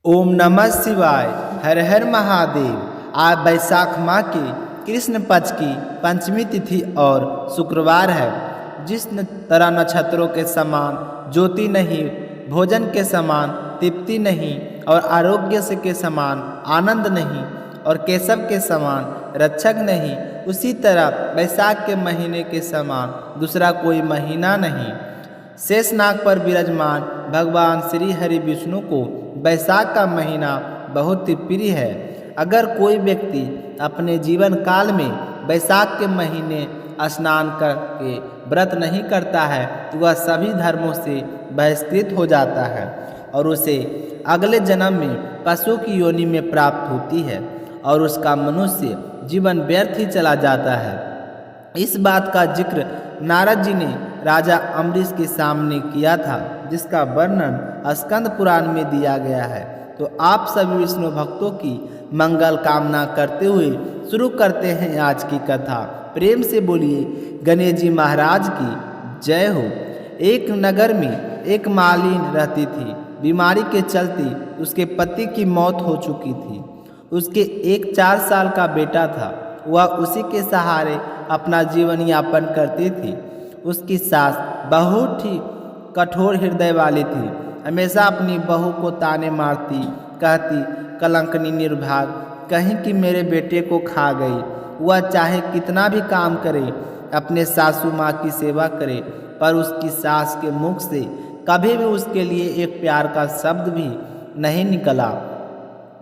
ओम नमः शिवाय। हर हर महादेव। आज बैसाख माह की कृष्ण पक्ष की पंचमी तिथि और शुक्रवार है। जिस तरह नक्षत्रों के समान ज्योति नहीं, भोजन के समान तृप्ति नहीं और आरोग्य से के समान आनंद नहीं और केशव के समान रक्षक नहीं, उसी तरह बैसाख के महीने के समान दूसरा कोई महीना नहीं। शेषनाग पर विराजमान भगवान श्री हरि विष्णु को बैसाख का महीना बहुत ही प्रिय है। अगर कोई व्यक्ति अपने जीवन काल में बैसाख के महीने स्नान करके व्रत नहीं करता है तो वह सभी धर्मों से बहिष्कृत हो जाता है और उसे अगले जन्म में पशु की योनि में प्राप्त होती है और उसका मनुष्य जीवन व्यर्थ ही चला जाता है। इस बात का जिक्र नारद जी ने राजा अम्बरीश के सामने किया था, जिसका वर्णन स्कंद पुराण में दिया गया है। तो आप सभी विष्णु भक्तों की मंगल कामना करते हुए शुरू करते हैं आज की कथा। प्रेम से बोलिए गणेश जी महाराज की जय हो। एक नगर में एक मालिन रहती थी। बीमारी के चलते उसके पति की मौत हो चुकी थी। उसके एक 4 साल का बेटा था। वह उसी के सहारे अपना जीवन यापन करती थी। उसकी सास बहुत ही कठोर हृदय वाली थी। हमेशा अपनी बहू को ताने मारती, कहती कलंकनी निर्भाग, कहीं कि मेरे बेटे को खा गई। वह चाहे कितना भी काम करे, अपने सासू माँ की सेवा करे, पर उसकी सास के मुख से कभी भी उसके लिए एक प्यार का शब्द भी नहीं निकला।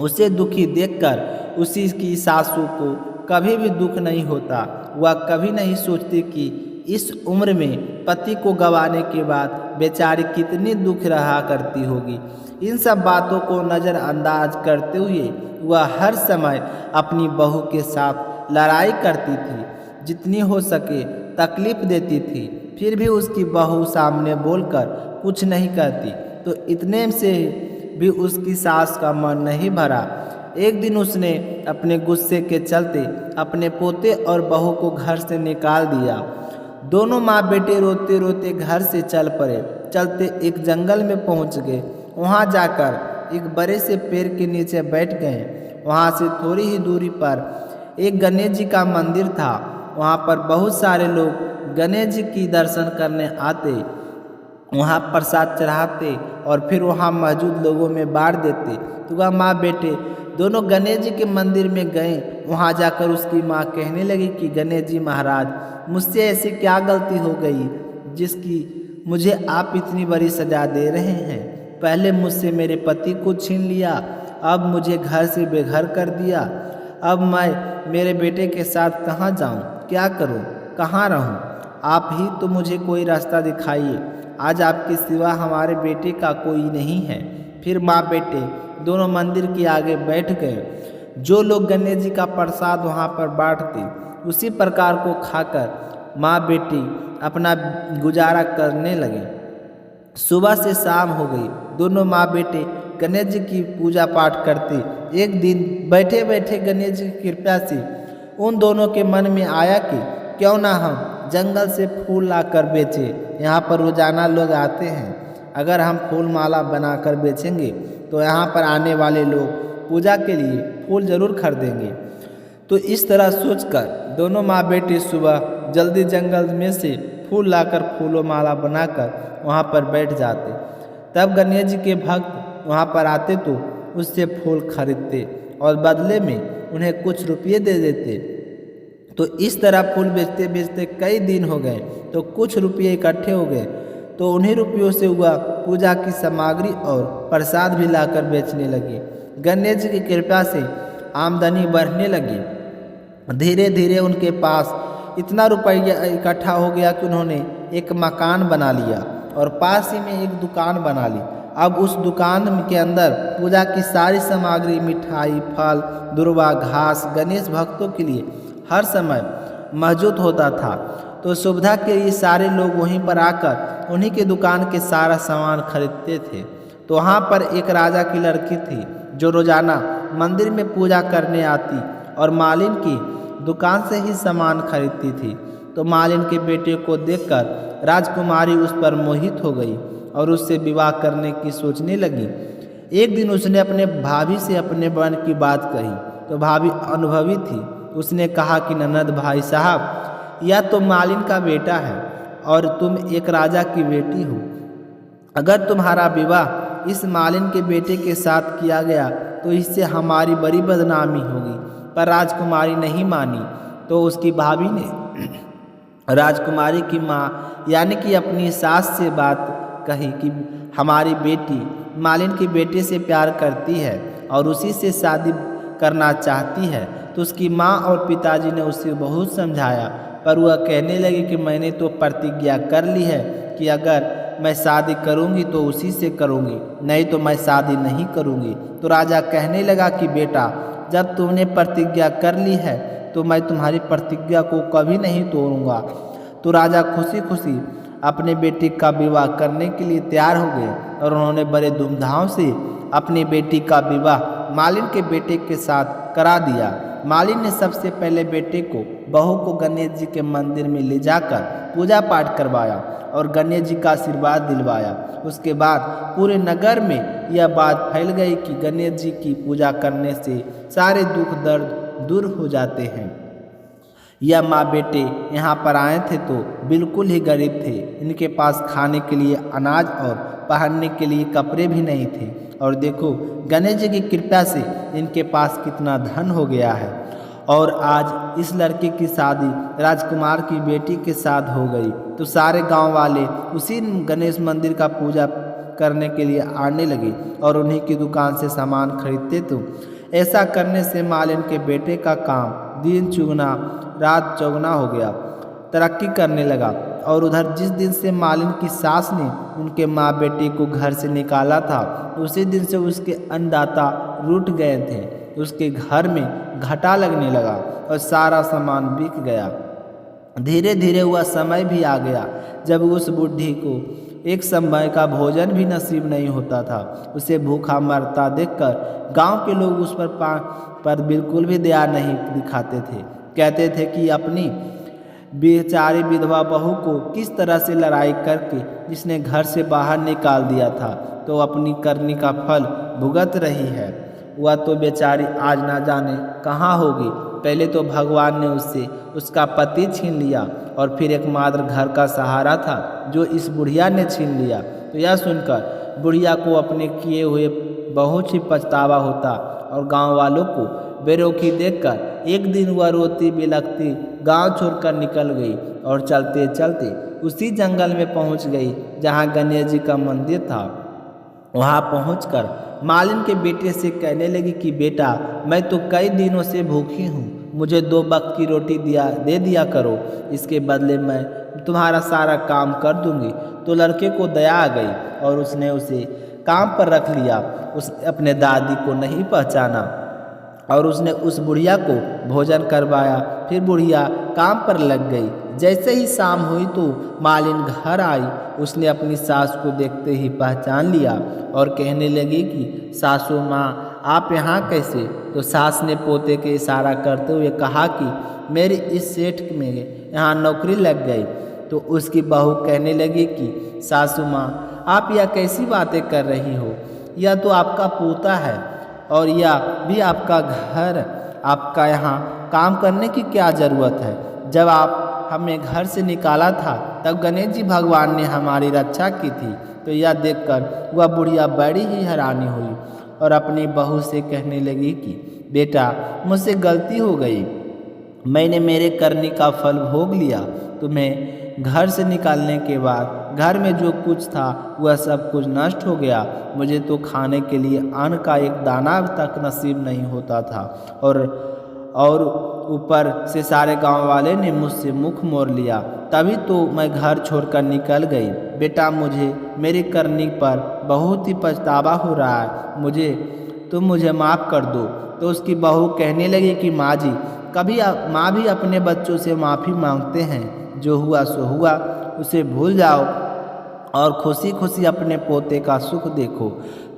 उसे दुखी देखकर उसी की सासू को कभी भी दुख नहीं होता। वह कभी नहीं सोचती कि इस उम्र में पति को गंवाने के बाद बेचारी कितनी दुख रहा करती होगी। इन सब बातों को नज़रअंदाज करते हुए वह हर समय अपनी बहू के साथ लड़ाई करती थी, जितनी हो सके तकलीफ देती थी। फिर भी उसकी बहू सामने बोलकर कुछ नहीं कहती, तो इतने से भी उसकी सास का मन नहीं भरा। एक दिन उसने अपने गुस्से के चलते अपने पोते और बहू को घर से निकाल दिया। दोनों माँ बेटे रोते रोते घर से चल पड़े। चलते एक जंगल में पहुँच गए। वहाँ जाकर एक बड़े से पेड़ के नीचे बैठ गए। वहाँ से थोड़ी ही दूरी पर एक गणेश जी का मंदिर था। वहाँ पर बहुत सारे लोग गणेश जी की दर्शन करने आते, वहाँ प्रसाद चढ़ाते और फिर वहाँ मौजूद लोगों में बांट देते। तो वह माँ बेटे दोनों गणेश जी के मंदिर में गए। वहाँ जाकर उसकी माँ कहने लगी कि गणेश जी महाराज, मुझसे ऐसी क्या गलती हो गई जिसकी मुझे आप इतनी बड़ी सजा दे रहे हैं। पहले मुझसे मेरे पति को छीन लिया, अब मुझे घर से बेघर कर दिया। अब मैं मेरे बेटे के साथ कहाँ जाऊँ, क्या करूँ, कहाँ रहूँ? आप ही तो मुझे कोई रास्ता दिखाइए। आज आपके सिवा हमारे बेटे का कोई नहीं है। फिर माँ बेटे दोनों मंदिर के आगे बैठ गए। जो लोग गणेश जी का प्रसाद वहाँ पर बांटते, उसी प्रकार को खाकर माँ बेटी अपना गुजारा करने लगे। सुबह से शाम हो गई। दोनों माँ बेटे गणेश जी की पूजा पाठ करते। एक दिन बैठे बैठे गणेश जी की कृपा से उन दोनों के मन में आया कि क्यों ना हम जंगल से फूल लाकर बेचें। यहाँ पर रोजाना लोग आते हैं, अगर हम फूल माला बनाकर बेचेंगे तो यहाँ पर आने वाले लोग पूजा के लिए फूल जरूर खरीदेंगे। तो इस तरह सोचकर दोनों माँ बेटे सुबह जल्दी जंगल में से फूल लाकर फूलों माला बनाकर वहाँ पर बैठ जाते। तब गणेश जी के भक्त वहाँ पर आते तो उससे फूल खरीदते और बदले में उन्हें कुछ रुपये दे देते। तो इस तरह फूल बेचते बेचते कई दिन हो गए। तो कुछ रुपये इकट्ठे हो गए, तो उन्हीं रुपयों से वह पूजा की सामग्री और प्रसाद भी लाकर बेचने लगी। गणेश जी की कृपा से आमदनी बढ़ने लगी। धीरे धीरे उनके पास इतना रुपया इकट्ठा हो गया कि उन्होंने एक मकान बना लिया और पास ही में एक दुकान बना ली। अब उस दुकान के अंदर पूजा की सारी सामग्री, मिठाई, फल, दुर्वा, घास गणेश भक्तों के लिए हर समय मौजूद होता था। तो सुविधा के लिए सारे लोग वहीं पर आकर उन्हीं के दुकान के सारा सामान खरीदते थे। तो वहाँ पर एक राजा की लड़की थी जो रोजाना मंदिर में पूजा करने आती और मालिन की दुकान से ही सामान खरीदती थी। तो मालिन के बेटे को देखकर राजकुमारी उस पर मोहित हो गई और उससे विवाह करने की सोचने लगी। एक दिन उसने अपने भाभी से अपने मन की बात कही तो भाभी अनुभवी थी। उसने कहा कि ननद भाई साहब, यह तो मालिन का बेटा है और तुम एक राजा की बेटी हो। अगर तुम्हारा विवाह इस मालिन के बेटे के साथ किया गया तो इससे हमारी बड़ी बदनामी होगी। पर राजकुमारी नहीं मानी तो उसकी भाभी ने राजकुमारी की माँ यानी कि अपनी सास से बात कही कि हमारी बेटी मालिन के बेटे से प्यार करती है और उसी से शादी करना चाहती है। तो उसकी माँ और पिताजी ने उसे बहुत समझाया, पर वह कहने लगी कि मैंने तो प्रतिज्ञा कर ली है कि अगर मैं शादी करूंगी तो उसी से करूंगी, नहीं तो मैं शादी नहीं करूंगी। तो राजा कहने लगा कि बेटा, जब तुमने प्रतिज्ञा कर ली है तो मैं तुम्हारी प्रतिज्ञा को कभी नहीं तोड़ूंगा। तो राजा खुशी खुशी अपने बेटी का विवाह करने के लिए तैयार हो गए और उन्होंने बड़े धूमधाम से अपनी बेटी का विवाह मालिन के बेटे के साथ करा दिया। मालिन ने सबसे पहले बेटे को बहू को गणेश जी के मंदिर में ले जाकर पूजा पाठ करवाया और गणेश जी का आशीर्वाद दिलवाया। उसके बाद पूरे नगर में यह बात फैल गई कि गणेश जी की पूजा करने से सारे दुख दर्द दूर हो जाते हैं। यह माँ बेटे यहाँ पर आए थे तो बिल्कुल ही गरीब थे। इनके पास खाने के लिए अनाज और पहनने के लिए कपड़े भी नहीं थे। और देखो गणेश जी की कृपा से इनके पास कितना धन हो गया है। और आज इस लड़के की शादी राजकुमार की बेटी के साथ हो गई तो सारे गांव वाले उसी गणेश मंदिर का पूजा करने के लिए आने लगे और उन्हीं की दुकान से सामान खरीदते। तो ऐसा करने से मालिन के बेटे का काम दिन चुगना रात चौगुना हो गया, तरक्की करने लगा। और उधर जिस दिन से मालिन की सास ने उनके माँ बेटे को घर से निकाला था उसी दिन से उसके अन्नदाता रूठ गए थे। उसके घर में घाटा लगने लगा और सारा सामान बिक गया। धीरे धीरे वह समय भी आ गया जब उस बुढ़ी को एक समय का भोजन भी नसीब नहीं होता था। उसे भूखा मरता देखकर गांव के लोग उस पर बिल्कुल भी दया नहीं दिखाते थे। कहते थे कि अपनी बेचारी विधवा बहू को किस तरह से लड़ाई करके जिसने घर से बाहर निकाल दिया था तो अपनी करनी का फल भुगत रही है। वह तो बेचारी आज ना जाने कहाँ होगी। पहले तो भगवान ने उससे उसका पति छीन लिया और फिर एक मात्र घर का सहारा था जो इस बुढ़िया ने छीन लिया। तो यह सुनकर बुढ़िया को अपने किए हुए बहुत ही पछतावा होता और गांव वालों को बेरुखी देखकर एक दिन वह रोती बिलखती गांव छोड़कर निकल गई और चलते चलते उसी जंगल में पहुंच गई जहां गणेश जी का मंदिर था। वहां पहुंचकर मालिन के बेटे से कहने लगी कि बेटा, मैं तो कई दिनों से भूखी हूँ, मुझे 2 वक्त की रोटी दे दिया करो, इसके बदले मैं तुम्हारा सारा काम कर दूंगी। तो लड़के को दया आ गई और उसने उसे काम पर रख लिया। उसने अपने दादी को नहीं पहचाना और उसने उस बुढ़िया को भोजन करवाया। फिर बुढ़िया काम पर लग गई। जैसे ही शाम हुई तो मालिन घर आई। उसने अपनी सास को देखते ही पहचान लिया और कहने लगी कि सासू माँ, आप यहाँ कैसे? तो सास ने पोते के इशारा करते हुए कहा कि मेरी इस सेठ में यहाँ नौकरी लग गई। तो उसकी बहू कहने लगी कि सासू माँ, आप यह कैसी बातें कर रही हो? यह तो आपका पोता है और यह भी आपका घर। आपका यहाँ काम करने की क्या ज़रूरत है? जब आप हमें घर से निकाला था तब गणेश जी भगवान ने हमारी रक्षा की थी। तो यह देखकर वह बुढ़िया बड़ी ही हैरानी हुई और अपनी बहू से कहने लगी कि बेटा, मुझसे गलती हो गई, मैंने मेरे करने का फल भोग लिया। तुम्हें घर से निकालने के बाद घर में जो कुछ था वह सब कुछ नष्ट हो गया। मुझे तो खाने के लिए अन्न का एक दाना तक नसीब नहीं होता था और ऊपर से सारे गांव वाले ने मुझसे मुख मोड़ लिया। तभी तो मैं घर छोड़कर निकल गई। बेटा, मुझे मेरी करनी पर बहुत ही पछतावा हो रहा है, तुम मुझे माफ़ कर दो। तो उसकी बहू कहने लगी कि माँ जी, कभी माँ भी अपने बच्चों से माफ़ी मांगते हैं। जो हुआ सो हुआ, उसे भूल जाओ और खुशी खुशी अपने पोते का सुख देखो।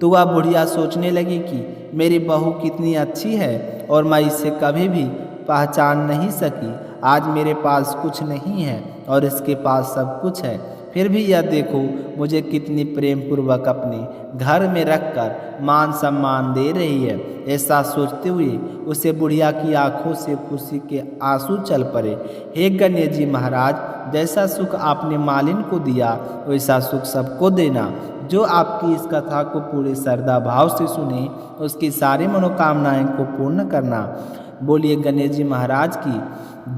तो वह बुढ़िया सोचने लगी कि मेरी बहू कितनी अच्छी है और मैं इसे कभी भी पहचान नहीं सकी। आज मेरे पास कुछ नहीं है और इसके पास सब कुछ है। फिर भी यह देखो मुझे कितनी प्रेम पूर्वक अपने घर में रखकर मान सम्मान दे रही है। ऐसा सोचते हुए उसे बुढ़िया की आंखों से खुशी के आंसू चल पड़े। हे गणेश जी महाराज, जैसा सुख आपने मालिन को दिया वैसा सुख सबको देना। जो आपकी इस कथा को पूरे श्रद्धा भाव से सुने उसकी सारी मनोकामनाएं को पूर्ण करना। बोलिए गणेश जी महाराज की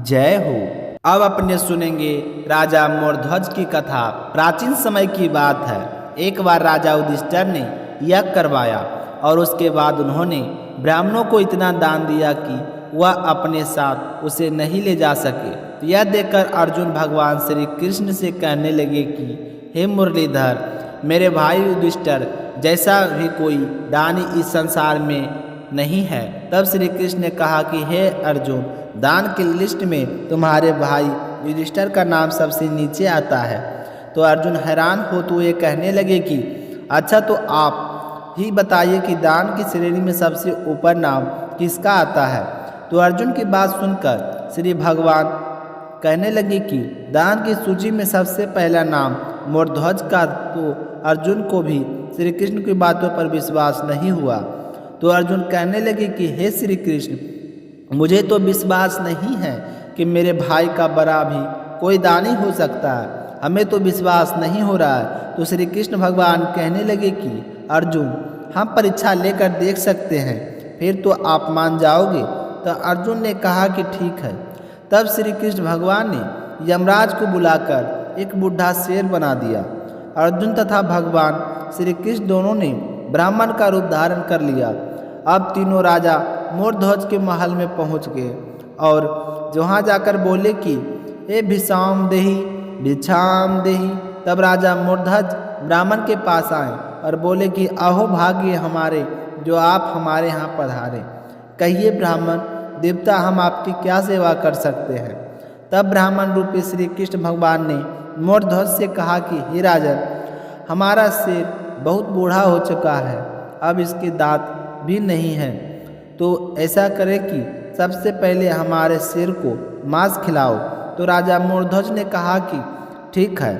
जय हो। अब अपने सुनेंगे राजा मोरध्वज की कथा। प्राचीन समय की बात है। एक बार राजा युधिष्ठिर ने यज्ञ करवाया और उसके बाद उन्होंने ब्राह्मणों को इतना दान दिया कि वह अपने साथ उसे नहीं ले जा सके। यह देखकर अर्जुन भगवान श्री कृष्ण से कहने लगे कि हे मुरलीधर, मेरे भाई युधिष्ठिर जैसा भी कोई दानी इस संसार में नहीं है। तब श्री कृष्ण ने कहा कि हे अर्जुन, दान की लिस्ट में तुम्हारे भाई युधिष्ठिर का नाम सबसे नीचे आता है। तो अर्जुन हैरान हो तो ये कहने लगे कि अच्छा, तो आप ही बताइए कि दान की श्रेणी में सबसे ऊपर नाम किसका आता है। तो अर्जुन की बात सुनकर श्री भगवान कहने लगे कि दान की सूची में सबसे पहला नाम मोरध्वज का। तो अर्जुन को भी श्री कृष्ण की बातों पर विश्वास नहीं हुआ। तो अर्जुन कहने लगे कि हे श्री कृष्ण, मुझे तो विश्वास नहीं है कि मेरे भाई का बड़ा भी कोई दानी हो सकता है। हमें तो विश्वास नहीं हो रहा है। तो श्री कृष्ण भगवान कहने लगे कि अर्जुन, हम परीक्षा लेकर देख सकते हैं, फिर तो आप मान जाओगे। तो अर्जुन ने कहा कि ठीक है। तब श्री कृष्ण भगवान ने यमराज को बुलाकर एक बूढ़ा शेर बना दिया। अर्जुन तथा भगवान श्री कृष्ण दोनों ने ब्राह्मण का रूप धारण कर लिया। अब तीनों राजा मोरध्वज के महल में पहुंच गए और वहाँ जाकर बोले कि हे भिक्षाम देहि भिक्षाम देहि। तब राजा मोरध्वज ब्राह्मण के पास आए और बोले कि अहो भाग्य हमारे, जो आप हमारे यहाँ पधारे। कहिए ब्राह्मण देवता, हम आपकी क्या सेवा कर सकते हैं। तब ब्राह्मण रूपी श्री कृष्ण भगवान ने मोरध्वज से कहा कि हे राजन, हमारा शेर बहुत बूढ़ा हो चुका है, अब इसके दांत भी नहीं हैं। तो ऐसा करें कि सबसे पहले हमारे शेर को मांस खिलाओ। तो राजा मोरध्वज ने कहा कि ठीक है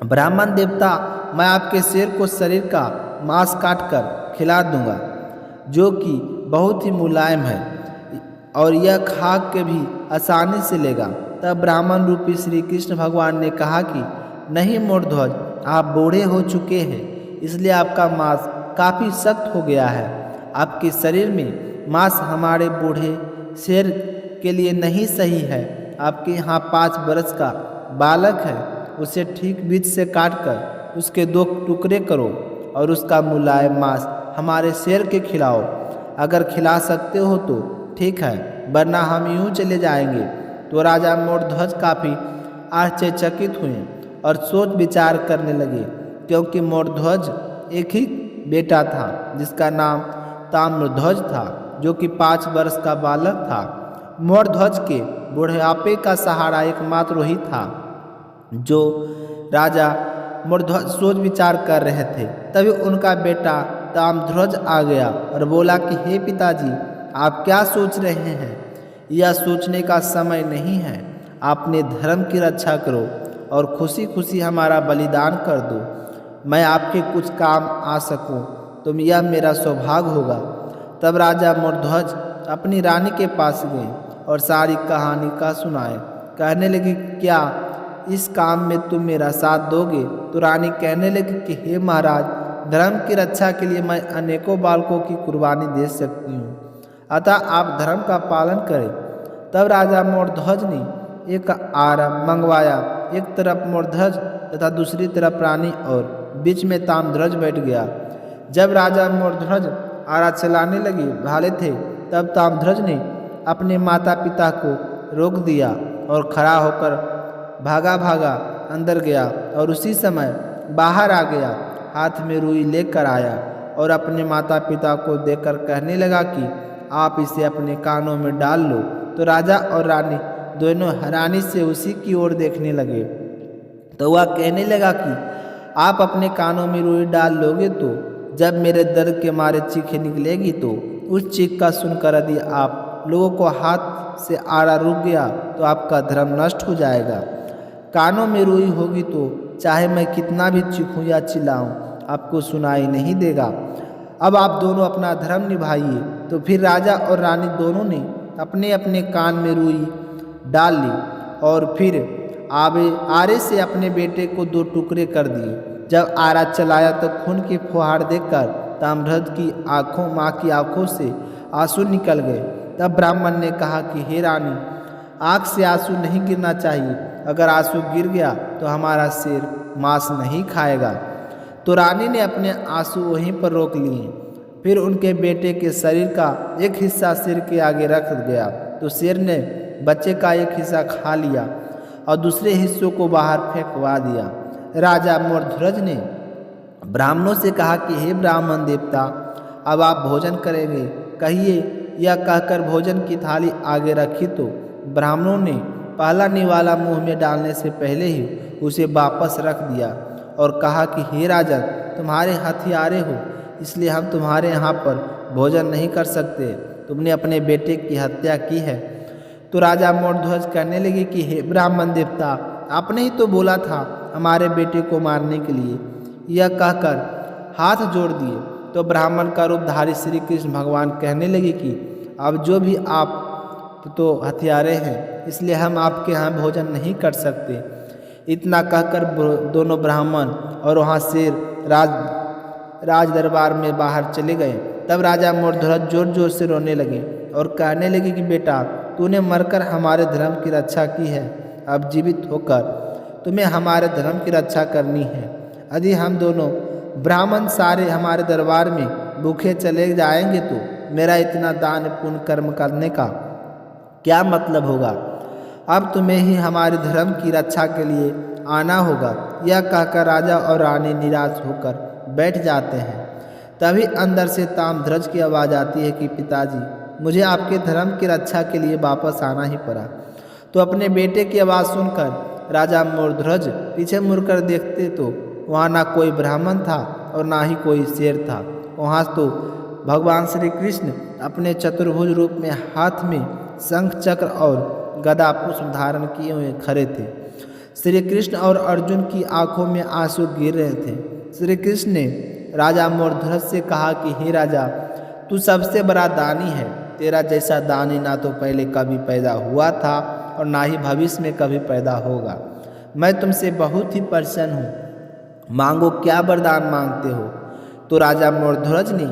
ब्राह्मण देवता, मैं आपके शेर को शरीर का मांस काट कर खिला दूंगा, जो कि बहुत ही मुलायम है और यह खा के भी आसानी से लेगा। तब ब्राह्मण रूपी श्री कृष्ण भगवान ने कहा कि नहीं मोरध्वज, आप बूढ़े हो चुके हैं, इसलिए आपका मांस काफ़ी सख्त हो गया है। आपके शरीर में मांस हमारे बूढ़े शेर के लिए नहीं सही है। आपके यहाँ 5 बरस का बालक है, उसे ठीक बीच से काट कर उसके 2 टुकड़े करो और उसका मुलायम मांस हमारे शेर के खिलाओ। अगर खिला सकते हो तो ठीक है, वरना हम यूं चले जाएंगे। तो राजा मोरध्वज काफ़ी आश्चर्यचकित हुए और सोच विचार करने लगे, क्योंकि मोरध्वज एक ही बेटा था जिसका नाम ताम्रध्वज था, जो कि 5 वर्ष का बालक था। मोरध्वज के बुढ़ापे का सहारा एकमात्र वही था। जो राजा मोरध्वज सोच विचार कर रहे थे, तभी उनका बेटा ताम्रध्वज आ गया और बोला कि हे पिताजी, आप क्या सोच रहे हैं। यह सोचने का समय नहीं है। आपने धर्म की रक्षा करो और खुशी खुशी हमारा बलिदान कर दो। मैं आपके कुछ काम आ सकूं तो यह मेरा सौभाग्य होगा। तब राजा मोरध्वज अपनी रानी के पास गए और सारी कहानी का सुनाए। कहने लगी, क्या इस काम में तुम मेरा साथ दोगे। तो रानी कहने लगी कि हे महाराज, धर्म की रक्षा के लिए मैं अनेकों बालकों की कुर्बानी दे सकती हूँ, अतः आप धर्म का पालन करें। तब राजा मोरध्वज ने एक आरा मंगवाया। एक तरफ मोरध्वज तथा दूसरी तरफ रानी और बीच में ताम्रध्वज बैठ गया। जब राजा मोरध्वज आरा चलाने वाले थे, तब ताम्रध्वज ने अपने माता पिता को रोक दिया और खड़ा होकर भागा भागा अंदर गया और उसी समय बाहर आ गया। हाथ में रुई लेकर आया और अपने माता पिता को देकर कहने लगा कि आप इसे अपने कानों में डाल लो। तो राजा और रानी दोनों हैरानी से उसी की ओर देखने लगे। तो वह कहने लगा कि आप अपने कानों में रुई डाल लोगे तो जब मेरे दर्द के मारे चीखें निकलेगी, तो उस चीख का सुनकर यदि आप लोगों को हाथ से आरा रुक गया तो आपका धर्म नष्ट हो जाएगा। कानों में रुई होगी तो चाहे मैं कितना भी चीखूं या चिल्लाऊं, आपको सुनाई नहीं देगा। अब आप दोनों अपना धर्म निभाइए। तो फिर राजा और रानी दोनों ने अपने अपने कान में रुई डाल ली और फिर आरे से अपने बेटे को 2 टुकड़े कर दिए। जब आरा चलाया तो खून की फुहार देखकर ताम्रध्वज की माँ की आंखों से आंसू निकल गए। तब ब्राह्मण ने कहा कि हे रानी, आँख से आंसू नहीं गिरना चाहिए। अगर आंसू गिर गया तो हमारा शेर मांस नहीं खाएगा। तो रानी ने अपने आंसू वहीं पर रोक लिए। फिर उनके बेटे के शरीर का एक हिस्सा शेर के आगे रख गया। तो शेर ने बच्चे का एक हिस्सा खा लिया और दूसरे हिस्सों को बाहर फेंकवा दिया। राजा मूर्धध्वज ने ब्राह्मणों से कहा कि हे ब्राह्मण देवता, अब आप भोजन करेंगे, कहिए। यह कहकर भोजन की थाली आगे रखी तो ब्राह्मणों ने पहला निवाला मुंह में डालने से पहले ही उसे वापस रख दिया और कहा कि हे राजन, तुम्हारे हथियारे हो, इसलिए हम तुम्हारे यहाँ पर भोजन नहीं कर सकते। तुमने अपने बेटे की हत्या की है। तो राजा मूर्धध्वज कहने लगे कि हे ब्राह्मण देवता, आपने ही तो बोला था हमारे बेटे को मारने के लिए। यह कहकर हाथ जोड़ दिए। तो ब्राह्मण का रूपधारी श्री कृष्ण भगवान कहने लगे कि अब जो भी आप तो हथियारे हैं, इसलिए हम आपके यहाँ भोजन नहीं कर सकते। इतना कहकर दोनों ब्राह्मण और वहाँ से राज दरबार में बाहर चले गए। तब राजा मूर्धध्वज जोर जोर से रोने लगे और कहने लगे कि बेटा, तूने मरकर हमारे धर्म की रक्षा की है, अब जीवित होकर तुम्हें हमारे धर्म की रक्षा करनी है। यदि हम दोनों ब्राह्मण सारे हमारे दरबार में भूखे चले जाएंगे तो मेरा इतना दान पुण्य कर्म करने का क्या मतलब होगा। अब तुम्हें ही हमारे धर्म की रक्षा के लिए आना होगा। यह कहकर राजा और रानी निराश होकर बैठ जाते हैं। तभी अंदर से ताम्रध्वज की आवाज़ आती है कि पिताजी, मुझे आपके धर्म की रक्षा के लिए वापस आना ही पड़ा। तो अपने बेटे की आवाज़ सुनकर राजा मूर्धध्वज पीछे मुड़कर देखते तो वहाँ ना कोई ब्राह्मण था और ना ही कोई शेर था। वहाँ तो भगवान श्री कृष्ण अपने चतुर्भुज रूप में हाथ में शंख चक्र और गदा पुष्प धारण किए हुए खड़े थे। श्री कृष्ण और अर्जुन की आंखों में आंसू गिर रहे थे। श्री कृष्ण ने राजा मूर्धध्वज से कहा कि हे राजा, तू सबसे बड़ा दानी है। तेरा जैसा दानी ना तो पहले कभी पैदा हुआ था और ना ही भविष्य में कभी पैदा होगा। मैं तुमसे बहुत ही प्रसन्न हूँ, मांगो क्या वरदान मांगते हो। तो राजा मूर्धध्वज ने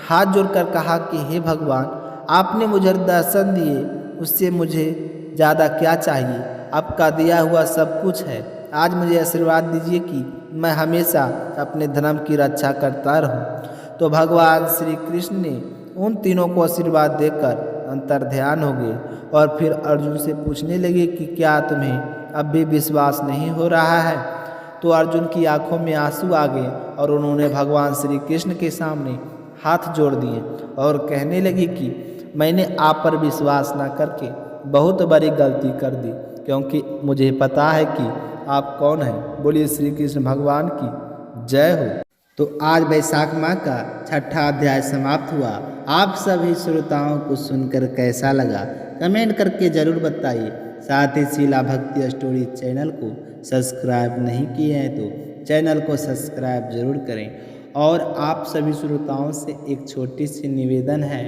हाथ जोड़कर कहा कि हे भगवान, आपने मुझे दर्शन दिए, उससे मुझे ज़्यादा क्या चाहिए। आपका दिया हुआ सब कुछ है। आज मुझे आशीर्वाद दीजिए कि मैं हमेशा अपने धर्म की रक्षा करता रहूं। तो भगवान श्री कृष्ण ने उन तीनों को आशीर्वाद देकर अंतर्ध्यान हो गए और फिर अर्जुन से पूछने लगे कि क्या तुम्हें अब भी विश्वास नहीं हो रहा है। तो अर्जुन की आंखों में आंसू आ गए और उन्होंने भगवान श्री कृष्ण के सामने हाथ जोड़ दिए और कहने लगे कि मैंने आप पर विश्वास न करके बहुत बड़ी गलती कर दी, क्योंकि मुझे पता है कि आप कौन हैं। बोलिए श्री कृष्ण भगवान की जय हो। तो आज वैशाख माह का 6ठा अध्याय समाप्त हुआ। आप सभी श्रोताओं को सुनकर कैसा लगा कमेंट करके ज़रूर बताइए। साथ ही शीला भक्ति स्टोरी चैनल को सब्सक्राइब नहीं किए हैं तो चैनल को सब्सक्राइब ज़रूर करें। और आप सभी श्रोताओं से एक छोटी सी निवेदन है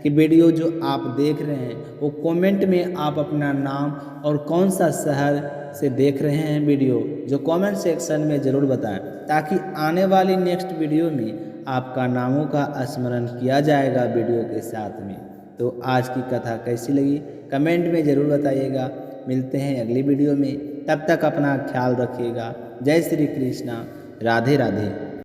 कि वीडियो जो आप देख रहे हैं वो कमेंट में आप अपना नाम और कौन सा शहर से देख रहे हैं वीडियो, जो कमेंट सेक्शन में ज़रूर बताएं, ताकि आने वाली नेक्स्ट वीडियो में आपका नामों का स्मरण किया जाएगा वीडियो के साथ में। तो आज की कथा कैसी लगी कमेंट में ज़रूर बताइएगा। मिलते हैं अगली वीडियो में, तब तक अपना ख्याल रखिएगा। जय श्री कृष्णा, राधे राधे।